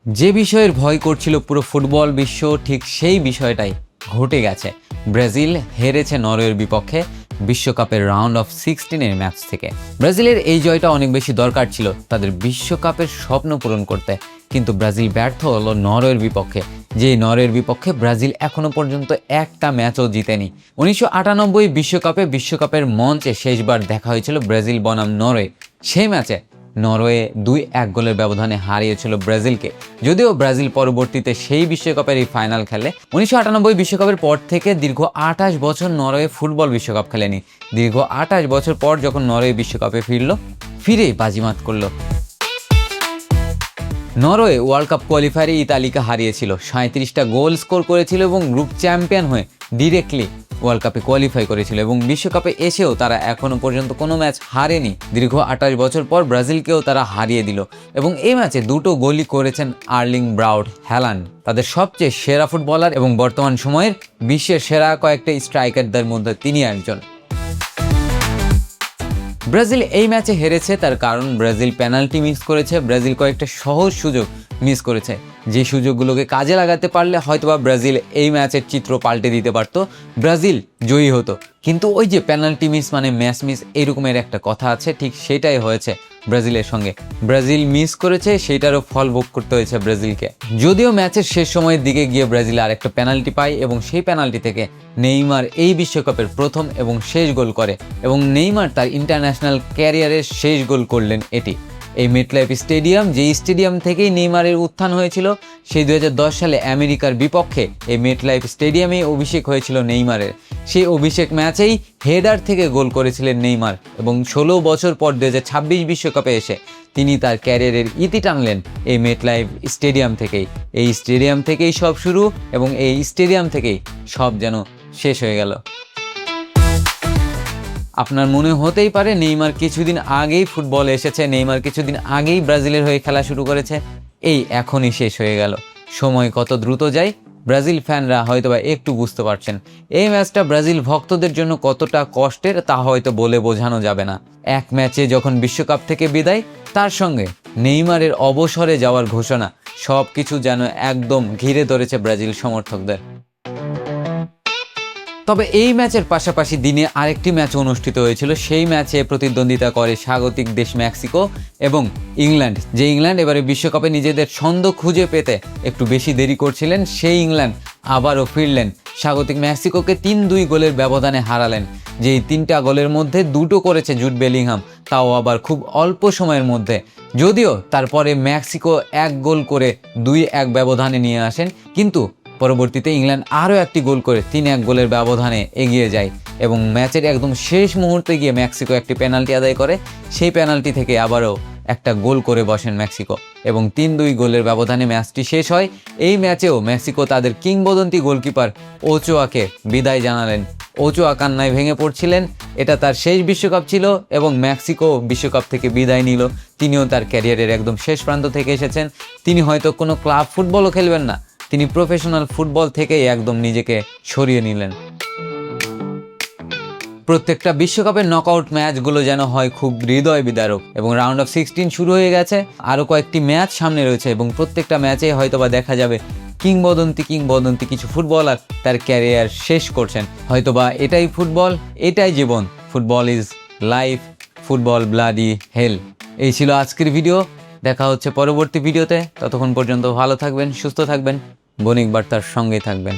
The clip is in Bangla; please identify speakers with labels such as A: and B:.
A: যে বিষয়ের ভয় করছিল পুরো ফুটবল বিশ্ব, ঠিক সেই বিষয়টাই ঘটে গেছে। ব্রাজিল হেরেছে নরওয়ের বিপক্ষে বিশ্বকাপের রাউন্ড অফ 16-এর ম্যাচ থেকে। ব্রাজিলের এই জয়টা অনেক বেশি দরকার ছিল তাদের বিশ্বকাপের স্বপ্ন পূরণ করতে, কিন্তু ব্রাজিল ব্যর্থ হলো নরওয়ের বিপক্ষে। যে নরওয়ের বিপক্ষে ব্রাজিল এখনো পর্যন্ত একটা ম্যাচও জিতেনি। 1998 বিশ্বকাপের মঞ্চে শেষবার দেখা হয়েছিল ব্রাজিল বনাম নরওয়ে। সেই ম্যাচে নরওয়ে 2-1 গোলের ব্যবধানে হারিয়েছিল ব্রাজিলকে। যদিও ব্রাজিল পরবর্তীতে সেই বিশ্বকাপের এই ফাইনাল খেলে। 1998 বিশ্বকাপের পর থেকে দীর্ঘ 28 বছর নরওয়ে ফুটবল বিশ্বকাপ খেলেনি। দীর্ঘ 28 বছর পর যখন নরওয়ে বিশ্বকাপে ফিরেই বাজিমাত করলো। নরওয়ে ওয়ার্ল্ড কাপ কোয়ালিফায়ারে ইতালিকে হারিয়েছিল, 37টা গোল স্কোর করেছিল এবং গ্রুপ চ্যাম্পিয়ন হয়ে ডিরেক্টলি ওয়ার্ল্ড কাপে কোয়ালিফাই করেছিল এবং বিশ্বকাপে এসেও তারা এখনো পর্যন্ত কোনো ম্যাচ হারেনি। দীর্ঘ 28 বছর পর ব্রাজিলকেও তারা হারিয়ে দিল এবং এই ম্যাচে 2টো গোলই করেছেন আর্লিং ব্রাউট হ্যালান্ড, তাদের সবচেয়ে সেরা ফুটবলার এবং বর্তমান সময়ের বিশ্বের সেরা কয়েকটা স্ট্রাইকারদের মধ্যে তিনি একজন। ব্রাজিল এই ম্যাচে হেরেছে তার কারণ ব্রাজিল পেনাল্টি মিস করেছে। ব্রাজিল কয়েকটা সহজ সুযোগ মিস করেছে, যে সুযোগগুলোকে কাজে লাগাতে পারলে হয়তোবা ব্রাজিল এই ম্যাচের চিত্র পাল্টে দিতে পারতো, ব্রাজিল জয়ী হতো। কিন্তু ওই যে পেনাল্টি মিস মানে ম্যাচ মিস, এরকমের একটা কথা আছে, ঠিক সেটাই হয়েছে ব্রাজিলের সঙ্গে। ব্রাজিল মিস করেছে, সেটারও ফল ভোগ করতে হয়েছে ব্রাজিলকে। যদিও ম্যাচের শেষ সময়ের দিকে গিয়ে ব্রাজিল আরেকটা পেনাল্টি পায় এবং সেই পেনাল্টি থেকে নেইমার এই বিশ্বকাপের প্রথম এবং শেষ গোল করে এবং নেইমার তার ইন্টারন্যাশনাল ক্যারিয়ারের শেষ গোল করলেন এটি। এই মেটলাইফ স্টেডিয়াম, যেই স্টেডিয়াম থেকেই নেইমারের উত্থান হয়েছিল, সেই 2010 সালে আমেরিকার বিপক্ষে এই মেটলাইফ স্টেডিয়ামেই অভিষেক হয়েছিল নেইমারের। সেই অভিষেক ম্যাচেই হেডার থেকে গোল করেছিলেন নেইমার এবং 16 বছর পর 2026 বিশ্বকাপে এসে তিনি তার ক্যারিয়ারের ইতি টানলেন এই মেটলাইফ স্টেডিয়াম থেকেই। এই স্টেডিয়াম থেকেই সব শুরু এবং এই স্টেডিয়াম থেকেই সব যেন শেষ হয়ে গেল। আপনার মনে হতেই পারে নেইমার কিছুদিন আগেই ফুটবল এসেছে, নেইমার কিছুদিন আগেই ব্রাজিলের হয়ে খেলা শুরু করেছে, এই এখনই শেষ হয়ে গেল। সময় কত দ্রুত যায় ব্রাজিল ফ্যানরা হয়তোবা একটু বুঝতে পারছেন। এই ম্যাচটা ব্রাজিল ভক্তদের জন্য কতটা কষ্টের তা হয়তো বলে বোঝানো যাবে না। এক ম্যাচে যখন বিশ্বকাপ থেকে বিদায়, তার সঙ্গে নেইমারের অবসরে যাওয়ার ঘোষণা, সব কিছু যেন একদম ঘিরে ধরেছে ব্রাজিল সমর্থকদের। তবে এই ম্যাচের পাশাপাশি দিনে আরেকটি ম্যাচ অনুষ্ঠিত হয়েছিল। সেই ম্যাচে প্রতিদ্বন্দ্বিতা করে স্বাগতিক দেশ মেক্সিকো এবং ইংল্যান্ড। যে ইংল্যান্ড এবারে বিশ্বকাপে নিজেদের ছন্দ খুঁজে পেতে একটু বেশি দেরি করছিলেন, সেই ইংল্যান্ড আবারও ফিরলেন, স্বাগতিক মেক্সিকোকে 3-2 গোলের ব্যবধানে হারালেন। যেই 3টা গোলের মধ্যে 2টো করেছে জুড বেলিংহাম, তাও আবার খুব অল্প সময়ের মধ্যে। যদিও তারপরে মেক্সিকো 1 গোল করে 2-1 ব্যবধানে নিয়ে আসেন, কিন্তু পরবর্তীতে ইংল্যান্ড আরও একটি গোল করে 3-1 গোলের ব্যবধানে এগিয়ে যায় এবং ম্যাচের একদম শেষ মুহূর্তে গিয়ে মেক্সিকো একটি পেনাল্টি আদায় করে। সেই পেনাল্টি থেকে আবারও একটা গোল করে বসেন মেক্সিকো এবং 3-2 গোলের ব্যবধানে ম্যাচটি শেষ হয়। এই ম্যাচেও মেক্সিকো তাদের কিংবদন্তি গোলকিপার ওচোয়াকে বিদায় জানালেন। ওচোয়া কান্নায় ভেঙে পড়ছিলেন, এটা তার শেষ বিশ্বকাপ ছিল এবং মেক্সিকো বিশ্বকাপ থেকে বিদায় নিল। তিনিও তার ক্যারিয়ারের একদম শেষ প্রান্ত থেকে এসেছেন। তিনি হয়তো কোনো ক্লাব ফুটবলও খেলবেন না, তিনি প্রফেশনাল ফুটবল থেকেই একদম নিজেকে সরিয়ে নিলেন। প্রত্যেকটা বিশ্বকাপের নকআউট ম্যাচগুলো যেন হয় খুব হৃদয় বিদারক এবং রাউন্ড অফ 16 শুরু হয়ে গেছে, আরও কয়েকটি ম্যাচ সামনে রয়েছে এবং প্রত্যেকটা ম্যাচে হয়তোবা দেখা যাবে কিংবদন্তি কিছু ফুটবলার তার ক্যারিয়ার শেষ করছেন। হয়তোবা এটাই ফুটবল, এটাই জীবন। Football is life, football bloody hell. এই ছিল আজকের ভিডিও, দেখা হচ্ছে পরবর্তী ভিডিওতে। ততক্ষণ পর্যন্ত ভালো থাকবেন, সুস্থ থাকবেন, বণিক বার্তার সঙ্গেই থাকবেন।